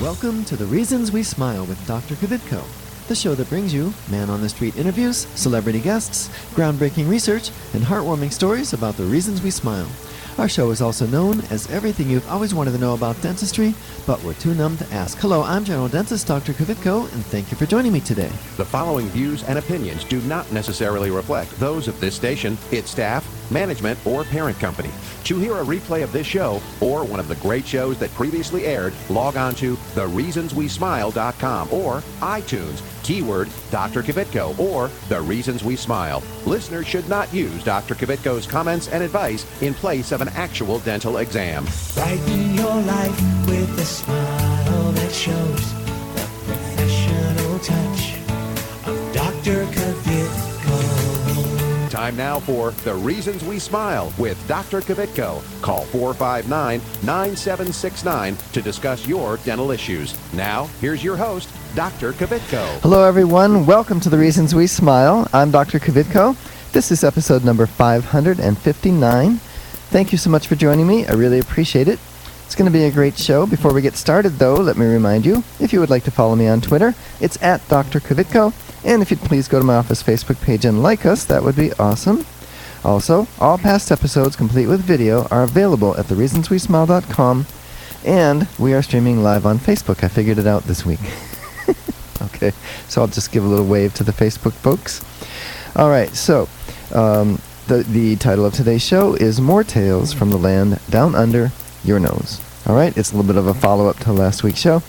Welcome to The Reasons We Smile with Dr. Kvitko, the show that brings you man-on-the-street interviews, celebrity guests, groundbreaking research, and heartwarming stories about the reasons we smile. Our show is also known as everything you've always wanted to know about dentistry, but were too numb to ask. Hello, I'm General Dentist Dr. Kvitko, and thank you for joining me today. The following views and opinions do not necessarily reflect those of this station, its staff, management, or parent company. To hear a replay of this show or one of the great shows that previously aired, log on to thereasonswesmile.com or iTunes, keyword Dr. Kvitko or The Reasons We Smile. Listeners should not use Dr. Kvitko's comments and advice in place of an actual dental exam. Brighten your life with a smile that shows the professional touch of Dr. Kvitko. Time now for The Reasons We Smile with Dr. Kvitko. Call 459-9769 to discuss your dental issues. Now, here's your host, Dr. Kvitko. Hello, everyone. Welcome to The Reasons We Smile. I'm Dr. Kvitko. This is episode number 559. Thank you so much for joining me. I really appreciate it. It's going to be a great show. Before we get started, though, let me remind you, if you would like to follow me on Twitter, it's at Dr. Kvitko. And if you'd please go to my office Facebook page and like us, that would be awesome. Also, all past episodes, complete with video, are available at thereasonswesmile.com, and we are streaming live on Facebook. I figured it out this week. Okay, so I'll just give a little wave to the Facebook folks. All right, so the title of today's show is More Tales from the Land Down Under Your Nose. All right, it's a little bit of a follow-up to last week's show.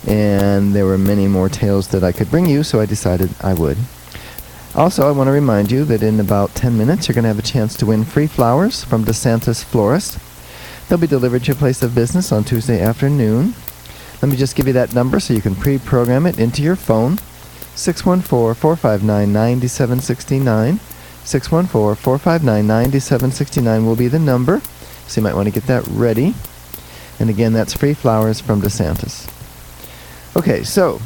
And there were many more tales that I could bring you, so I decided I would. Also, I want to remind you that in about 10 minutes, you're going to have a chance to win free flowers from DeSantis Florist. They'll be delivered to your place of business on Tuesday afternoon. Let me just give you that number so you can pre-program it into your phone. 614-459-9769. 614-459-9769 will be the number, so you might want to get that ready. And again, that's free flowers from DeSantis. Okay, so,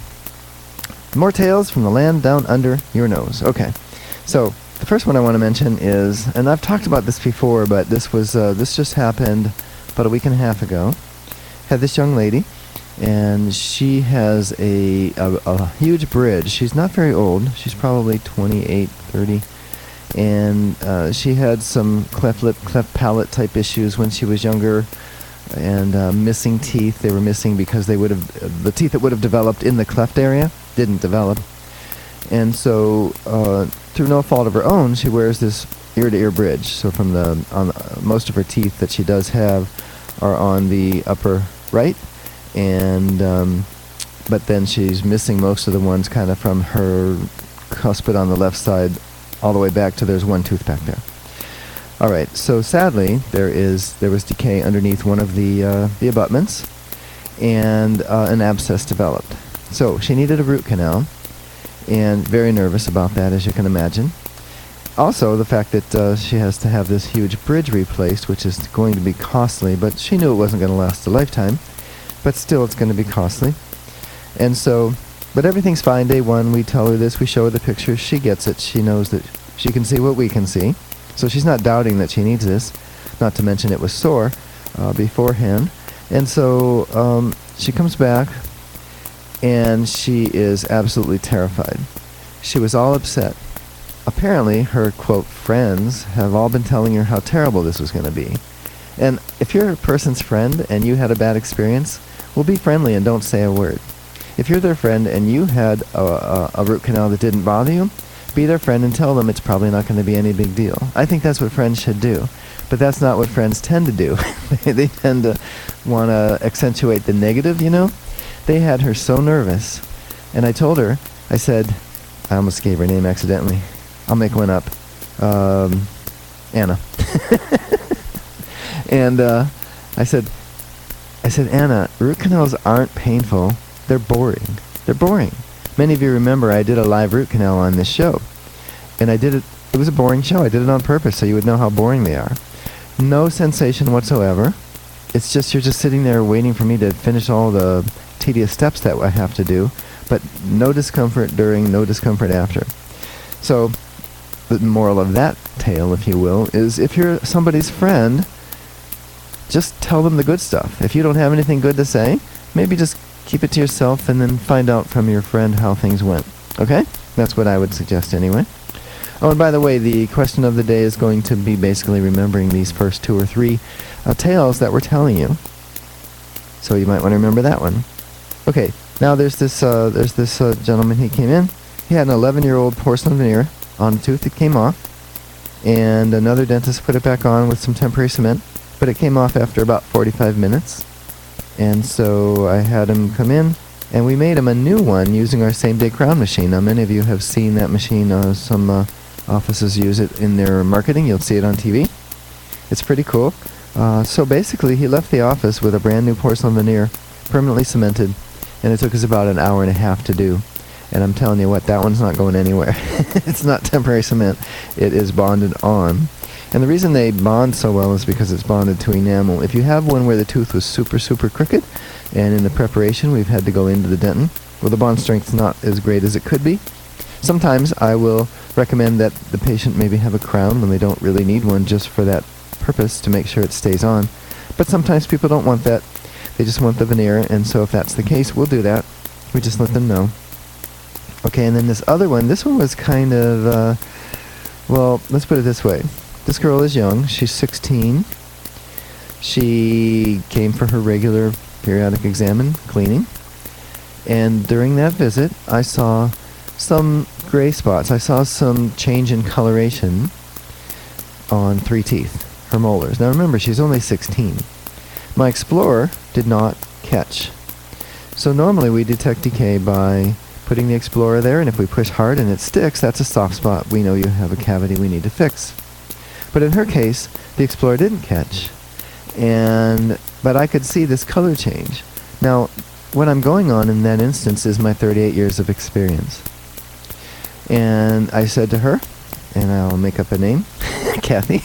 more tales from the land down under your nose. Okay, so the first one I want to mention is, and I've talked about this before, but this just happened about a week and a half ago. Had this young lady, and she has a huge bridge. She's not very old. She's probably 28, 30, and she had some cleft lip, cleft palate type issues when she was younger. And missing teeth. They were missing because the teeth that would have developed in the cleft area didn't develop. And so, through no fault of her own, she wears this ear-to-ear bridge. So from most of her teeth that she does have are on the upper right, and but then she's missing most of the ones kind of from her cuspid on the left side all the way back to there's one tooth back there. All right, so sadly, there was decay underneath one of the abutments, and an abscess developed. So she needed a root canal, and very nervous about that, as you can imagine. Also, the fact that she has to have this huge bridge replaced, which is going to be costly, but she knew it wasn't going to last a lifetime, but still it's going to be costly. And so, but everything's fine. Day one, we tell her this, we show her the pictures, she gets it, she knows that she can see what we can see. So she's not doubting that she needs this, not to mention it was sore beforehand. And so she comes back, and she is absolutely terrified. She was all upset. Apparently, her, quote, friends have all been telling her how terrible this was going to be. And if you're a person's friend and you had a bad experience, well, be friendly and don't say a word. If you're their friend and you had a root canal that didn't bother you, be their friend and tell them it's probably not going to be any big deal. I think that's what friends should do. But that's not what friends tend to do. They tend to want to accentuate the negative, you know? They had her so nervous. And I told her, I said, I almost gave her name accidentally. I'll make one up. Anna. And I said, Anna, root canals aren't painful. They're boring. They're boring. Many of you remember I did a live root canal on this show. And I did it, it was a boring show. I did it on purpose so you would know how boring they are. No sensation whatsoever. It's just, you're just sitting there waiting for me to finish all the tedious steps that I have to do. But no discomfort during, no discomfort after. So, the moral of that tale, if you will, is if you're somebody's friend, just tell them the good stuff. If you don't have anything good to say, maybe just keep it to yourself and then find out from your friend how things went. Okay? That's what I would suggest anyway. Oh, and by the way, the question of the day is going to be basically remembering these first 2 or 3 tales that we're telling you. So you might want to remember that one. Okay, now there's this gentleman. He came in. He had an 11-year-old porcelain veneer on a tooth that came off, and another dentist put it back on with some temporary cement, but it came off after about 45 minutes. And so I had him come in, and we made him a new one using our same-day crown machine. Now, many of you have seen that machine. Some offices use it in their marketing. You'll see it on TV. It's pretty cool. So basically, he left the office with a brand new porcelain veneer, permanently cemented, and it took us about an hour and a half to do. And I'm telling you what, that one's not going anywhere. It's not temporary cement. It is bonded on. And the reason they bond so well is because it's bonded to enamel. If you have one where the tooth was super, super crooked, and in the preparation we've had to go into the dentin, well, the bond strength's not as great as it could be. Sometimes I will recommend that the patient maybe have a crown when they don't really need one, just for that purpose, to make sure it stays on. But sometimes people don't want that. They just want the veneer, and so if that's the case, we'll do that. We just let them know. Okay, and then this other one, this one was kind of, well, let's put it this way. This girl is young. She's 16. She came for her regular periodic exam and cleaning. And during that visit, I saw some gray spots. I saw some change in coloration on 3 teeth, her molars. Now remember, she's only 16. My Explorer did not catch. So normally we detect decay by putting the Explorer there, and if we push hard and it sticks, that's a soft spot. We know you have a cavity we need to fix. But in her case, the Explorer didn't catch, but I could see this color change. Now, what I'm going on in that instance is my 38 years of experience. And I said to her, and I'll make up a name, Kathy.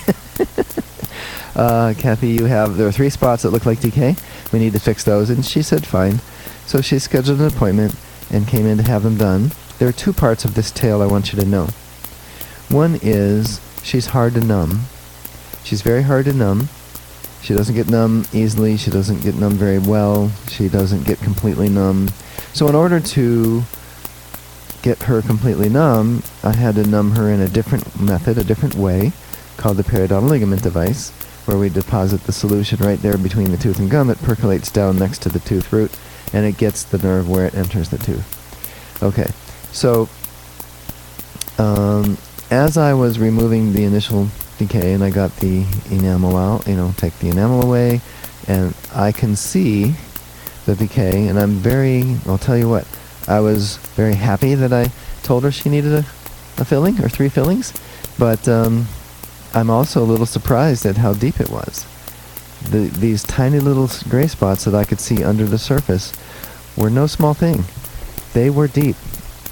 Kathy, there are 3 spots that look like decay. We need to fix those. And she said, fine. So she scheduled an appointment and came in to have them done. There are 2 parts of this tale I want you to know. One is she's hard to numb. She's very hard to numb. She doesn't get numb easily. She doesn't get numb very well. She doesn't get completely numb. So in order to get her completely numb, I had to numb her in a different method, a different way, called the periodontal ligament device, where we deposit the solution right there between the tooth and gum. It percolates down next to the tooth root, and it gets the nerve where it enters the tooth. Okay, so as I was removing the initial decay and I got the enamel out, take the enamel away, and I can see the decay, and I'll tell you what, I was very happy that I told her she needed a filling, or 3 fillings, but I'm also a little surprised at how deep it was. These tiny little gray spots that I could see under the surface were no small thing. They were deep.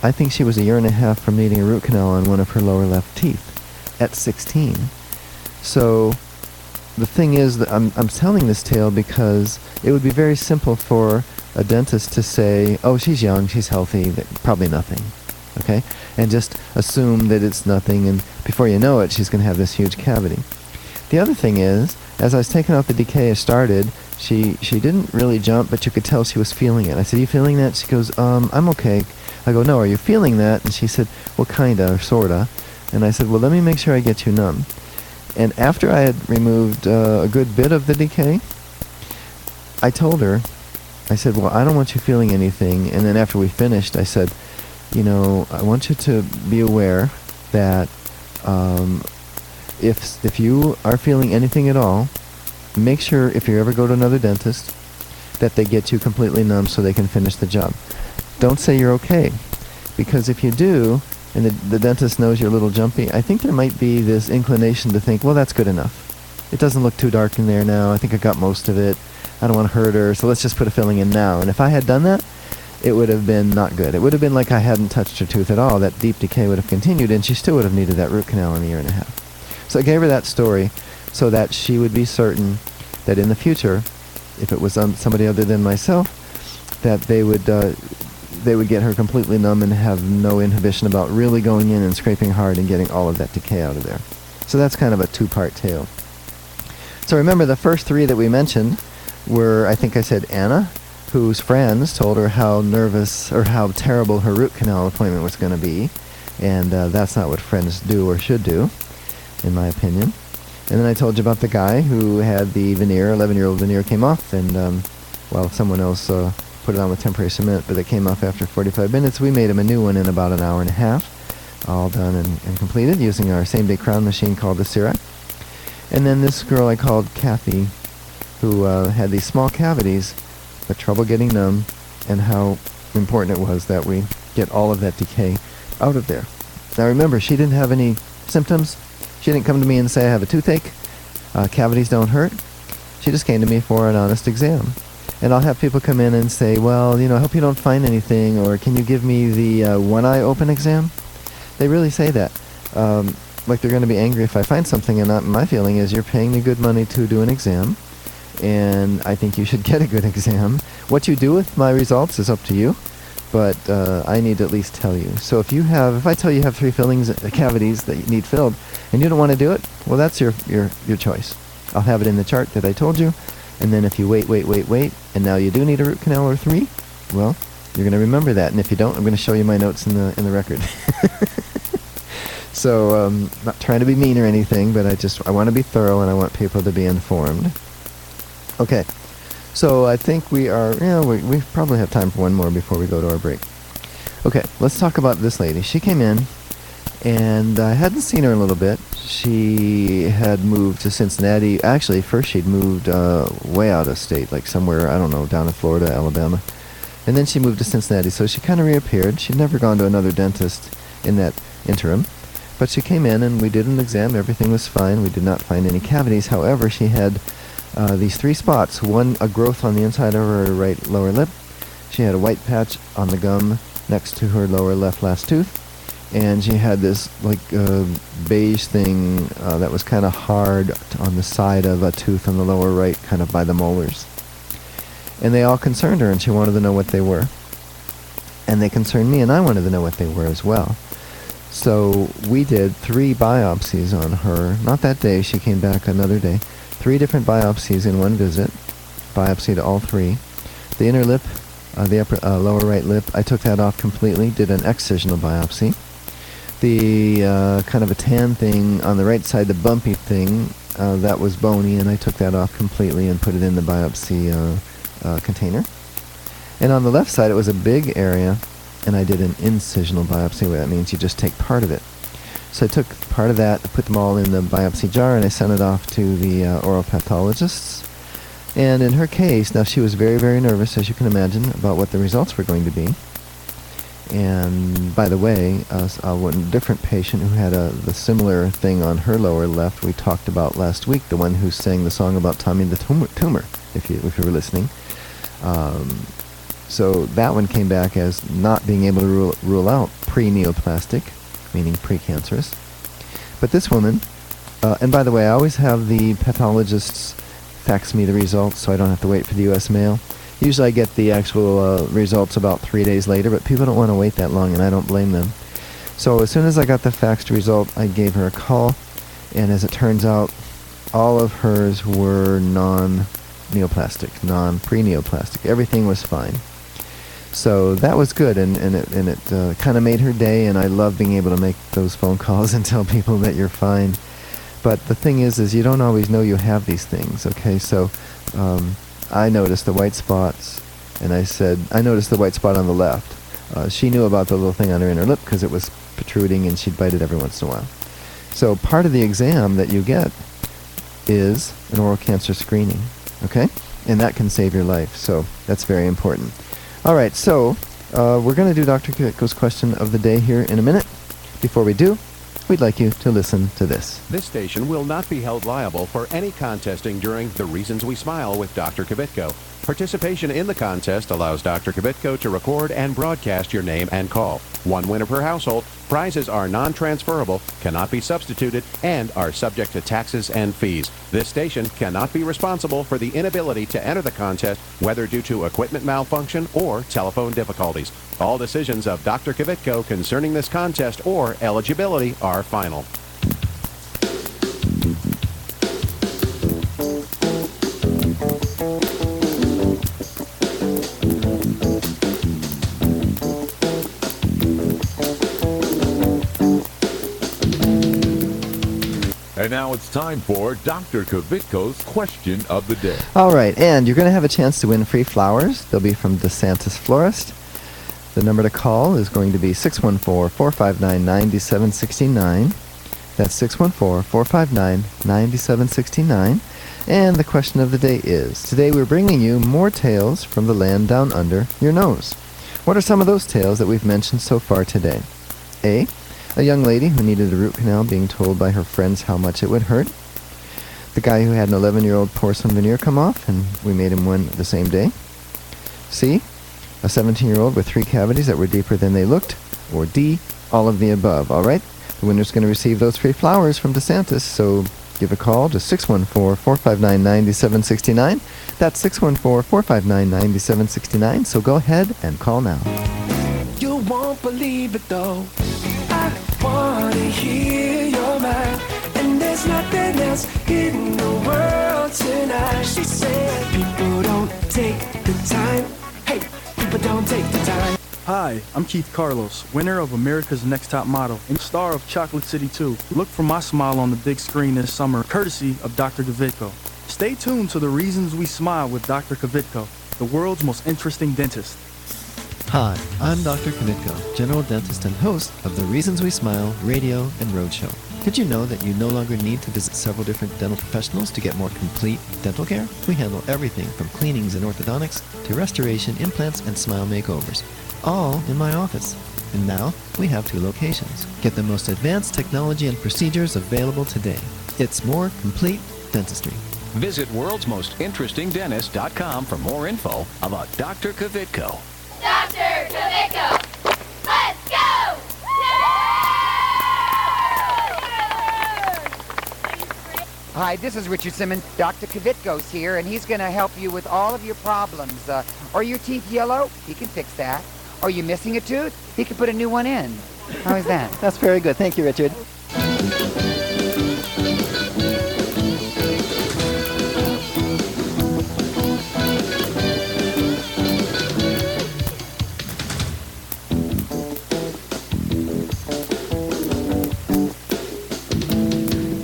I think she was 1.5 years from needing a root canal on one of her lower left teeth at 16. So the thing is that I'm telling this tale because it would be very simple for a dentist to say, oh, she's young, she's healthy, probably nothing, okay? And just assume that it's nothing, and before you know it, she's going to have this huge cavity. The other thing is, as I was taking out the decay, I started, she didn't really jump, but you could tell she was feeling it. I said, are you feeling that? She goes, I'm okay. I go, no, are you feeling that? And she said, well, kinda, or sorta. And I said, well, let me make sure I get you numb. And after I had removed a good bit of the decay, I told her, I said, well, I don't want you feeling anything. And then after we finished, I said, I want you to be aware that if you are feeling anything at all, make sure if you ever go to another dentist that they get you completely numb so they can finish the job. Don't say you're okay, because if you do, and the dentist knows you're a little jumpy, I think there might be this inclination to think, well, that's good enough. It doesn't look too dark in there now. I think I got most of it. I don't want to hurt her, so let's just put a filling in now. And if I had done that, it would have been not good. It would have been like I hadn't touched her tooth at all. That deep decay would have continued, and she still would have needed that root canal in 1.5 years. So I gave her that story so that she would be certain that in the future, if it was somebody other than myself, that they would get her completely numb and have no inhibition about really going in and scraping hard and getting all of that decay out of there. So that's kind of a 2-part tale. So remember, the first 3 that we mentioned were, I think I said Anna, whose friends told her how nervous or how terrible her root canal appointment was going to be. And that's not what friends do or should do, in my opinion. And then I told you about the guy who had the veneer, 11-year-old veneer came off, and well, someone else put it on with temporary cement, but it came off after 45 minutes. We made him a new one in about an hour and a half, all done and completed using our same-day crown machine called the Cirac. And then this girl I called Kathy, who had these small cavities, but trouble getting numb, and how important it was that we get all of that decay out of there. Now remember, she didn't have any symptoms. She didn't come to me and say, I have a toothache. Cavities don't hurt. She just came to me for an honest exam. And I'll have people come in and say, well, I hope you don't find anything, or can you give me the one eye open exam? They really say that. Like they're going to be angry if I find something, and my feeling is you're paying me good money to do an exam, and I think you should get a good exam. What you do with my results is up to you, but I need to at least tell you. So if I tell you have 3 cavities that you need filled, and you don't want to do it, well, that's your choice. I'll have it in the chart that I told you, and then if you wait, and now you do need a root canal or 3, well, you're going to remember that, and if you don't, I'm going to show you my notes in the record. So, not trying to be mean or anything, but I want to be thorough, and I want people to be informed. Okay, so I think we probably have time for one more before we go to our break. Okay, let's talk about this lady. She came in, and I hadn't seen her in a little bit. She had moved to Cincinnati. Actually, first she'd moved way out of state, like somewhere, I don't know, down in Florida, Alabama. And then she moved to Cincinnati, so she kind of reappeared. She'd never gone to another dentist in that interim. But she came in, and we did an exam. Everything was fine. We did not find any cavities. However, she had these 3 spots. One, a growth on the inside of her right lower lip. She had a white patch on the gum next to her lower left last tooth. And she had this beige thing that was kind of hard on the side of a tooth on the lower right, kind of by the molars. And they all concerned her, and she wanted to know what they were. And they concerned me, and I wanted to know what they were as well. So we did 3 biopsies on her. Not that day, she came back another day. 3 different biopsies in one visit. Biopsied all 3. The inner lip, the upper lower right lip, I took that off completely, did an excisional biopsy. The kind of a tan thing on the right side, the bumpy thing, that was bony, and I took that off completely and put it in the biopsy container. And on the left side, it was a big area, and I did an incisional biopsy, where that means you just take part of it. So I took part of that, put them all in the biopsy jar, and I sent it off to the oral pathologists. And in her case, now she was very, very nervous, as you can imagine, about what the results were going to be. And by the way, one different patient who had the similar thing on her lower left, we talked about last week, the one who sang the song about Tommy the Tumor, if you were listening. So that one came back as not being able to rule out pre-neoplastic, meaning precancerous. But this woman, and by the way, I always have the pathologists fax me the results so I don't have to wait for the U.S. mail. Usually I get the actual results about 3 days later, but people don't want to wait that long, and I don't blame them. So as soon as I got the faxed result, I gave her a call, and as it turns out, all of hers were non-neoplastic, pre-neoplastic. Everything was fine. So that was good, and it kind of made her day, and I love being able to make those phone calls and tell people that you're fine. But the thing is you don't always know you have these things, okay? So I noticed the white spots, and I noticed the white spot on the left. She knew about the little thing on her inner lip because it was protruding, and she'd bite it every once in a while. So part of the exam that you get is an oral cancer screening, okay? And that can save your life, so that's very important. All right, so we're going to do Dr. Kvitko's question of the day here in a minute. Before we do, we'd like you to listen to this. This station will not be held liable for any contesting during The Reasons We Smile with Dr. Kvitko. Participation in the contest allows Dr. Kvitko to record and broadcast your name and call. 1 winner per household. Prizes are non-transferable, cannot be substituted, and are subject to taxes and fees. This station cannot be responsible for the inability to enter the contest, whether due to equipment malfunction or telephone difficulties. All decisions of Dr. Kvitko concerning this contest or eligibility are final. And now it's time for Dr. Kvitko's Question of the Day. All right, and you're going to have a chance to win free flowers. They'll be from DeSantis Florist. The number to call is going to be 614-459-9769. That's 614-459-9769. And the question of the day is, today we're bringing you more tales from the land down under your nose. What are some of those tales that we've mentioned so far today? A young lady who needed a root canal being told by her friends how much it would hurt. The guy who had an 11-year-old porcelain veneer come off, and we made him one the same day. C, a 17-year-old with 3 cavities that were deeper than they looked. Or D, all of the above. All right? The winner's going to receive those free flowers from DeSantis, so give a call to 614-459-9769. That's 614-459-9769, so go ahead and call now. You won't believe it though. I wanna hear your mind, and there's nothing else in the world tonight. She said, people don't take the time. Hey, people don't take the time. Hi, I'm Keith Carlos, winner of America's Next Top Model and star of Chocolate City 2. Look for my smile on the big screen this summer, courtesy of Dr. Kvitko. Stay tuned to The Reasons We Smile with Dr. Kvitko, the world's most interesting dentist. Hi, I'm Dr. Kvitko, general dentist and host of The Reasons We Smile radio and roadshow. Did you know that you no longer need to visit several different dental professionals to get more complete dental care? We handle everything from cleanings and orthodontics to restoration, implants, and smile makeovers, all in my office. And now we have 2 locations. Get the most advanced technology and procedures available today. It's more complete dentistry. Visit worldsmostinterestingdentist.com for more info about Dr. Kvitko. Dr. Kvitko! Let's go! Hi, this is Richard Simmons. Dr. Kvitko's here, and he's going to help you with all of your problems. Are your teeth yellow? He can fix that. Are you missing a tooth? He can put a new one in. How is that? That's very good. Thank you, Richard.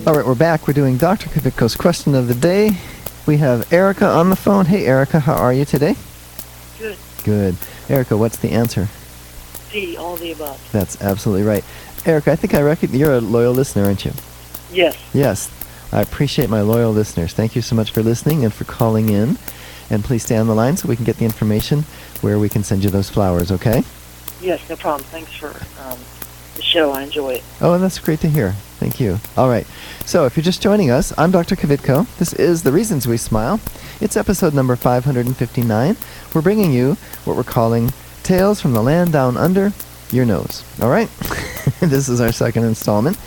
All right, we're back. We're doing Dr. Kvitko's Question of the Day. We have Erica on the phone. Hey, Erica, how are you today? Good. Good. Erica, what's the answer? D, all the above. That's absolutely right. Erica, I think I reckon you're a loyal listener, aren't you? Yes. Yes. I appreciate my loyal listeners. Thank you so much for listening and for calling in. And please stay on the line so we can get the information where we can send you those flowers, okay? Yes, no problem. Thanks for the show. I enjoy it. Oh, that's great to hear. Thank you. All right. So if you're just joining us, I'm Dr. Kvitko. This is The Reasons We Smile. It's episode number 559. We're bringing you what we're calling Tales from the Land Down Under Your Nose. All right? This is our second installment.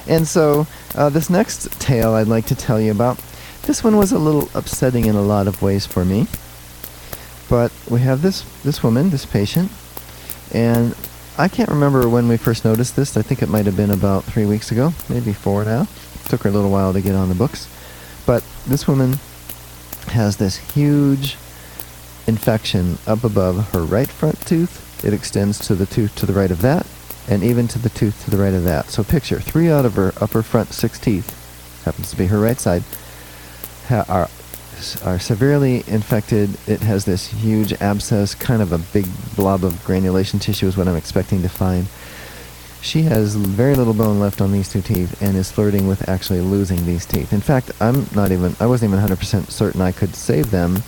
And so this next tale I'd like to tell you about, this one was a little upsetting in a lot of ways for me. But we have this woman, this patient, and I can't remember when we first noticed this. I think it might have been about 3 weeks ago, maybe 4 now. Took her a little while to get on the books. But this woman has this huge infection up above her right front tooth. It extends to the tooth to the right of that, and even to the tooth to the right of that. So picture 3 out of her upper front 6 teeth, happens to be her right side, are severely infected. It has this huge abscess, kind of a big blob of granulation tissue is what I'm expecting to find. She has very little bone left on these 2 teeth and is flirting with actually losing these teeth. In fact, I wasn't even 100% certain I could save them,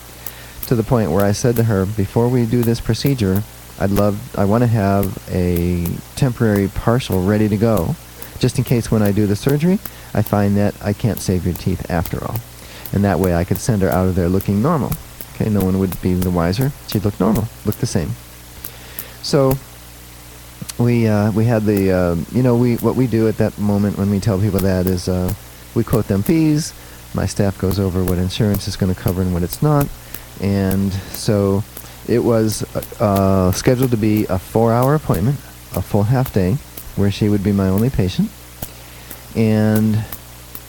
to the point where I said to her, before we do this procedure, I want to have a temporary partial ready to go, just in case when I do the surgery, I find that I can't save your teeth after all. And that way I could send her out of there looking normal. Okay, no one would be the wiser. She'd look normal, look the same. So we had the, what we do at that moment when we tell people that is we quote them fees. My staff goes over what insurance is going to cover and what it's not. And so it was scheduled to be a 4-hour appointment, a full half day, where she would be my only patient. And,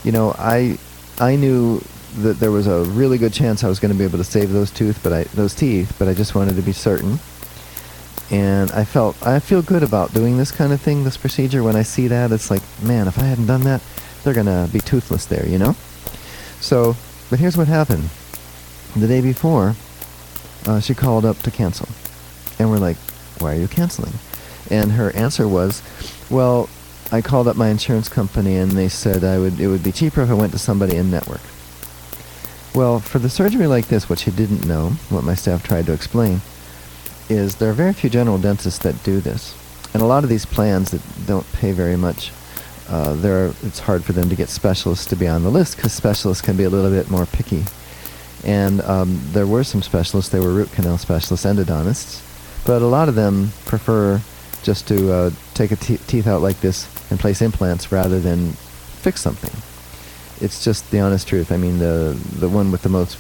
I knew that there was a really good chance I was going to be able to save those teeth, but I just wanted to be certain. And I feel good about doing this kind of thing, this procedure. When I see that, it's like, man, if I hadn't done that they're going to be toothless there, you know? So, but here's what happened. The day before, she called up to cancel. And we're like, why are you canceling? And her answer was, well, I called up my insurance company and they said it would be cheaper if I went to somebody in network. Well, for the surgery like this, what she didn't know, what my staff tried to explain, is there are very few general dentists that do this. And a lot of these plans that don't pay very much, it's hard for them to get specialists to be on the list because specialists can be a little bit more picky. And there were some specialists, they were root canal specialists, endodontists, but a lot of them prefer just to take a teeth out like this and place implants rather than fix something. It's just the honest truth. I mean, the one with the most,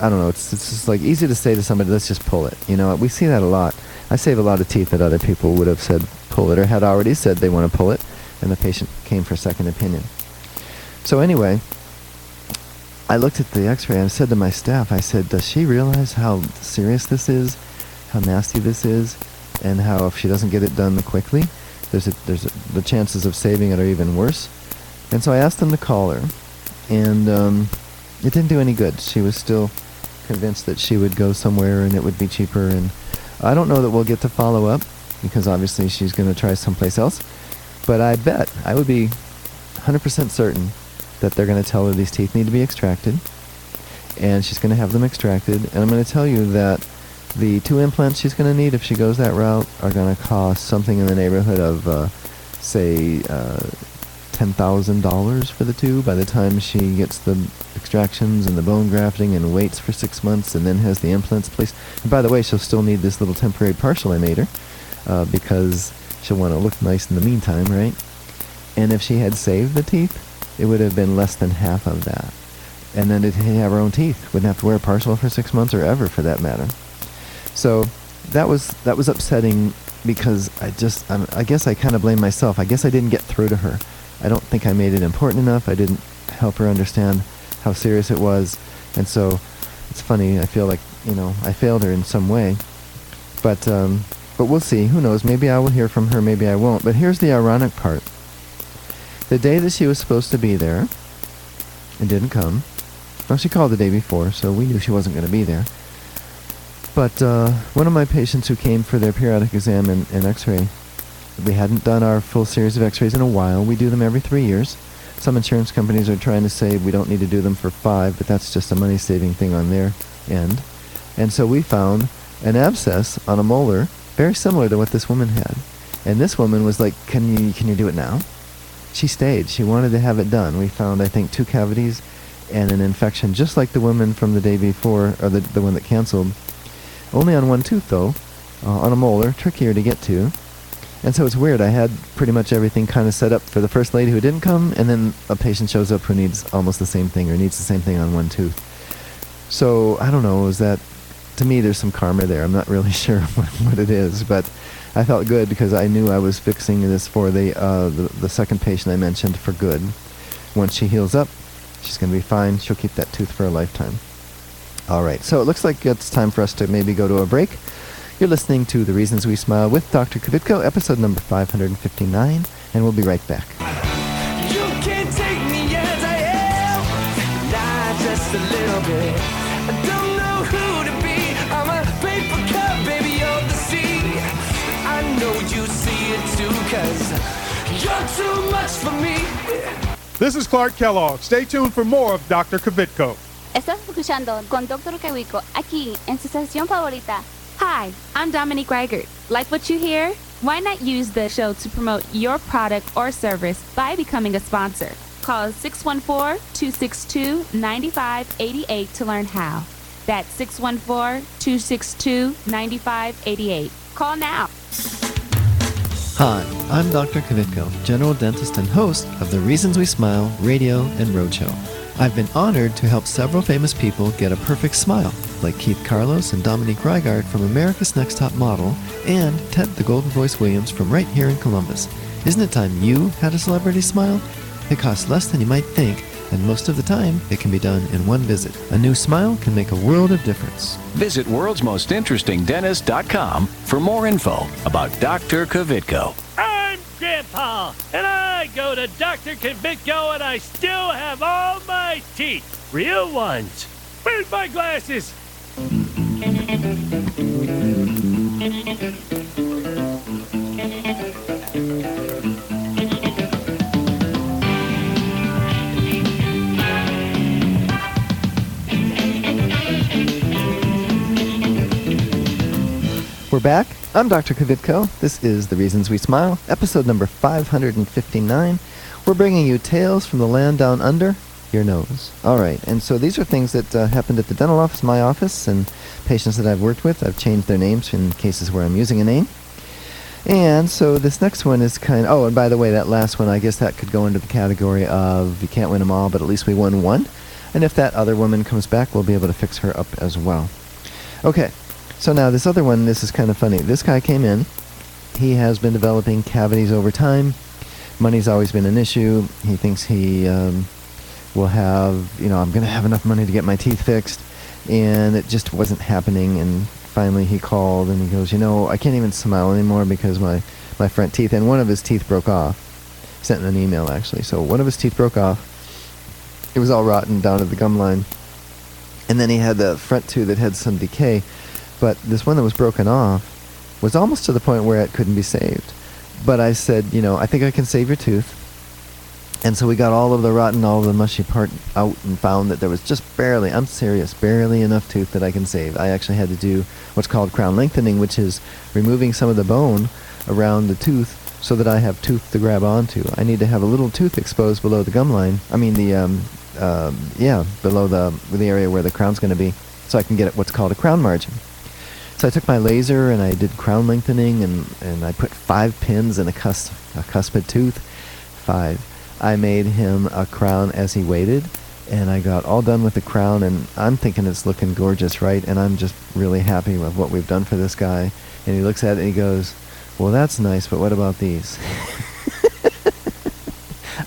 I don't know, it's just like easy to say to somebody, let's just pull it. You know, we see that a lot. I save a lot of teeth that other people would have said pull it or had already said they want to pull it, and the patient came for a second opinion. So anyway, I looked at the x-ray and I said to my staff, I said, does she realize how serious this is, how nasty this is, and how if she doesn't get it done quickly, the chances of saving it are even worse? And so I asked them to call her, and it didn't do any good. She was still convinced that she would go somewhere and it would be cheaper, and I don't know that we'll get to follow up, because obviously she's going to try someplace else, but I bet, I would be 100% certain that they're going to tell her these teeth need to be extracted, and she's going to have them extracted, and I'm going to tell you that the 2 implants she's going to need if she goes that route are going to cost something in the neighborhood of, say, $10,000 for the 2 by the time she gets the extractions and the bone grafting and waits for 6 months and then has the implants placed. And by the way, she'll still need this little temporary partial I made her because she'll want to look nice in the meantime, right? And if she had saved the teeth, it would have been less than half of that. And then it'd have her own teeth. Wouldn't have to wear a partial for 6 months or ever for that matter. So that was upsetting because I guess I kind of blame myself. I guess I didn't get through to her. I don't think I made it important enough. I didn't help her understand how serious it was. And so it's funny. I feel like, I failed her in some way. But we'll see. Who knows? Maybe I will hear from her. Maybe I won't. But here's the ironic part. The day that she was supposed to be there and didn't come. Well, she called the day before, so we knew she wasn't going to be there. But one of my patients who came for their periodic exam and x-ray, we hadn't done our full series of x-rays in a while. We do them every 3 years. Some insurance companies are trying to say we don't need to do them for 5, but that's just a money-saving thing on their end. And so we found an abscess on a molar very similar to what this woman had. And this woman was like, can you do it now? She stayed. She wanted to have it done. We found, I think, 2 cavities and an infection just like the woman from the day before, or the one that canceled. Only on 1 tooth, though, on a molar, trickier to get to. And so it's weird. I had pretty much everything kind of set up for the first lady who didn't come, and then a patient shows up who needs almost the same thing, or needs the same thing on 1 tooth. So, I don't know, to me there's some karma there. I'm not really sure what it is, but I felt good because I knew I was fixing this for the second patient I mentioned for good. Once she heals up, she's going to be fine. She'll keep that tooth for a lifetime. All right, so it looks like it's time for us to maybe go to a break. You're listening to The Reasons We Smile with Dr. Kvitko, episode number 559, and we'll be right back. You can't take me as I am, not just a little bit. I don't know who to be. I'm a paper cup, baby, of the sea. I know you see it too, 'cause you're too much for me. This is Clark Kellogg. Stay tuned for more of Dr. Kvitko. Estás escuchando con Dr. Kvitko aquí en su estación favorita. Hi, I'm Dominique Reichert. Like what you hear? Why not use the show to promote your product or service by becoming a sponsor? Call 614-262-9588 to learn how. That's 614-262-9588. Call now. Hi, I'm Dr. Kvitko, general dentist and host of the Reasons We Smile radio and roadshow. I've been honored to help several famous people get a perfect smile, like Keith Carlos and Dominique Reigard from America's Next Top Model, and Ted the Golden Voice Williams from right here in Columbus. Isn't it time you had a celebrity smile? It costs less than you might think, and most of the time, it can be done in one visit. A new smile can make a world of difference. Visit worldsmostinterestingdentist.com for more info about Dr. Kvitko. I'm Grandpa, and I go to Dr. Kvitko and I still have all my teeth. Real ones. Where's my glasses? We're back. I'm Dr. Kvitko. This is The Reasons We Smile, episode number 559. We're bringing you tales from the land down under your nose. All right, and so these are things that happened at the dental office, my office, and patients that I've worked with. I've changed their names in cases where I'm using a name. And so this next one is kind of... Oh, and by the way, that last one, I guess that could go into the category of you can't win them all, but at least we won one. And if that other woman comes back, we'll be able to fix her up as well. Okay. So now this other one, this is kind of funny. This guy came in. He has been developing cavities over time. Money's always been an issue. He thinks he will have, I'm going to have enough money to get my teeth fixed. And it just wasn't happening. And finally he called and he goes, I can't even smile anymore because my front teeth, and one of his teeth broke off. Sent in an email, actually. So one of his teeth broke off. It was all rotten down at the gum line. And then he had the front tooth that had some decay. But this one that was broken off was almost to the point where it couldn't be saved. But I said, I think I can save your tooth. And so we got all of the rotten, all of the mushy part out and found that there was just barely, I'm serious, barely enough tooth that I can save. I actually had to do what's called crown lengthening, which is removing some of the bone around the tooth so that I have tooth to grab onto. I need to have a little tooth exposed below the gum line. I mean, below the area where the crown's going to be, so I can get what's called a crown margin. So I took my laser and I did crown lengthening and I put 5 pins in a cuspid tooth. 5. I made him a crown as he waited, and I got all done with the crown, and I'm thinking it's looking gorgeous, right? And I'm just really happy with what we've done for this guy. And he looks at it and he goes, well, that's nice, but what about these?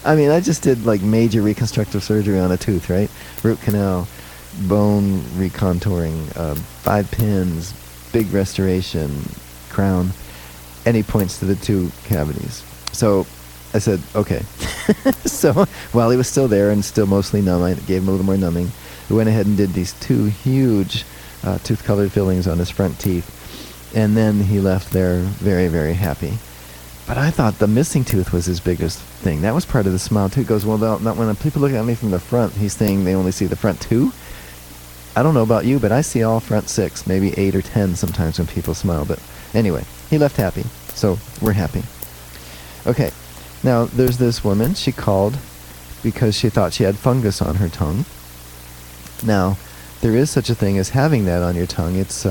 I mean, I just did like major reconstructive surgery on a tooth, right? Root canal, bone recontouring, 5 pins, big restoration, crown, and he points to the 2 cavities. So I said, okay. So while he was still there and still mostly numb, I gave him a little more numbing. We went ahead and did these 2 huge tooth-colored fillings on his front teeth, and then he left there very, very happy. But I thought the missing tooth was his biggest thing. That was part of the smile too. He goes, well, not when people look at me from the front, he's saying they only see the front 2. I don't know about you, but I see all front 6, maybe 8 or 10 sometimes when people smile. But anyway, he left happy, so we're happy. Okay, now there's this woman. She called because she thought she had fungus on her tongue. Now, there is such a thing as having that on your tongue. It's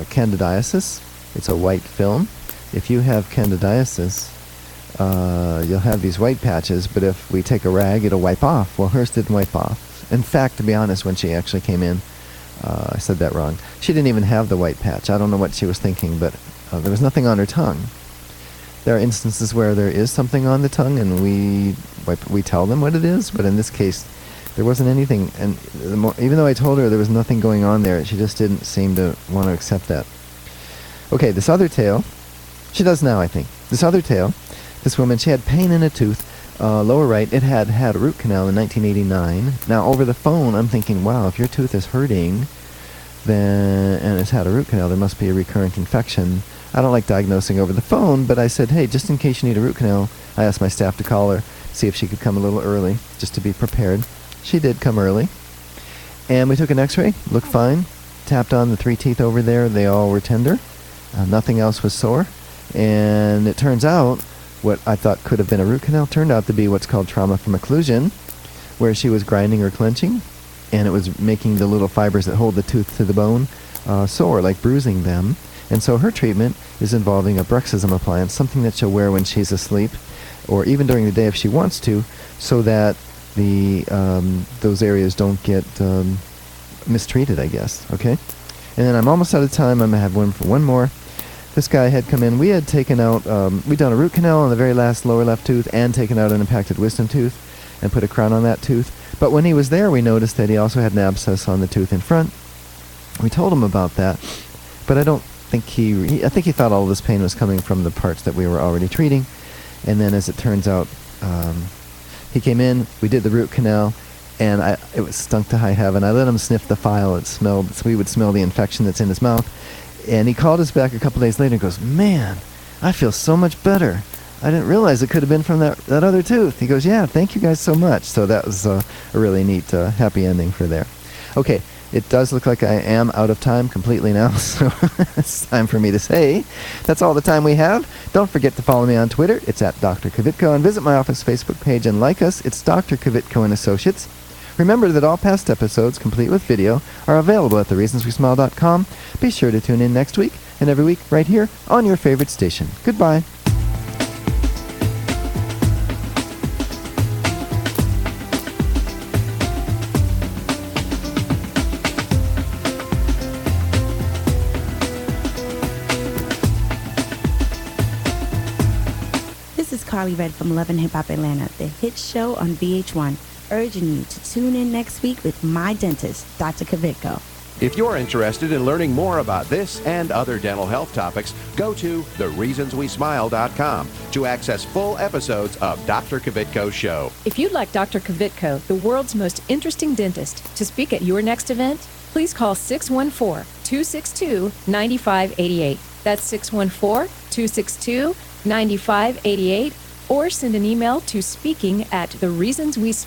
candidiasis. It's a white film. If you have candidiasis, you'll have these white patches, but if we take a rag, it'll wipe off. Well, hers didn't wipe off. In fact, to be honest, when she actually came in, I said that wrong. She didn't even have the white patch. I don't know what she was thinking, but there was nothing on her tongue. There are instances where there is something on the tongue, and we tell them what it is, but in this case, there wasn't anything. And even though I told her there was nothing going on there, she just didn't seem to want to accept that. Okay, this other tale, she does now, I think. This other tale, this woman, she had pain in a tooth, lower right. It had a root canal in 1989. Now, over the phone, I'm thinking, wow, if your tooth is hurting, and it's had a root canal, there must be a recurrent infection. I don't like diagnosing over the phone, but I said, hey, just in case you need a root canal, I asked my staff to call her, see if she could come a little early, just to be prepared. She did come early. And we took an x-ray, looked fine, tapped on the 3 teeth over there. They all were tender. Nothing else was sore. And it turns out what I thought could have been a root canal turned out to be what's called trauma from occlusion, where she was grinding or clenching, and it was making the little fibers that hold the tooth to the bone sore, like bruising them. And so her treatment is involving a bruxism appliance, something that she'll wear when she's asleep, or even during the day if she wants to, so that those areas don't get mistreated, I guess. Okay? And then I'm almost out of time. I'm going to have one more. This guy had come in. We had taken out, we'd done a root canal on the very last lower left tooth and taken out an impacted wisdom tooth and put a crown on that tooth. But when he was there, we noticed that he also had an abscess on the tooth in front. We told him about that, but I don't think he thought all of this pain was coming from the parts that we were already treating. And then, as it turns out, he came in, we did the root canal, and it was stunk to high heaven. I let him sniff the file. It smelled, so we would smell the infection that's in his mouth. And he called us back a couple days later and goes, "Man, I feel so much better. I didn't realize it could have been from that other tooth." He goes, "Yeah, thank you guys so much." So that was a really neat, happy ending for there. Okay, it does look like I am out of time completely now, so it's time for me to say that's all the time we have. Don't forget to follow me on Twitter. It's at Dr. Kvitko, and visit my office Facebook page and like us. It's Dr. Kvitko and Associates. Remember that all past episodes, complete with video, are available at thereasonswesmile.com. Be sure to tune in next week and every week right here on your favorite station. Goodbye. This is Carly Red from Love and Hip Hop Atlanta, the hit show on VH1, urging you to tune in next week with my dentist, Dr. Kvitko. If you're interested in learning more about this and other dental health topics, go to thereasonswesmile.com to access full episodes of Dr. Kvitko's show. If you'd like Dr. Kvitko, the world's most interesting dentist, to speak at your next event, please call 614-262-9588. That's 614-262-9588, or send an email to speaking@thereasonswesmile.com.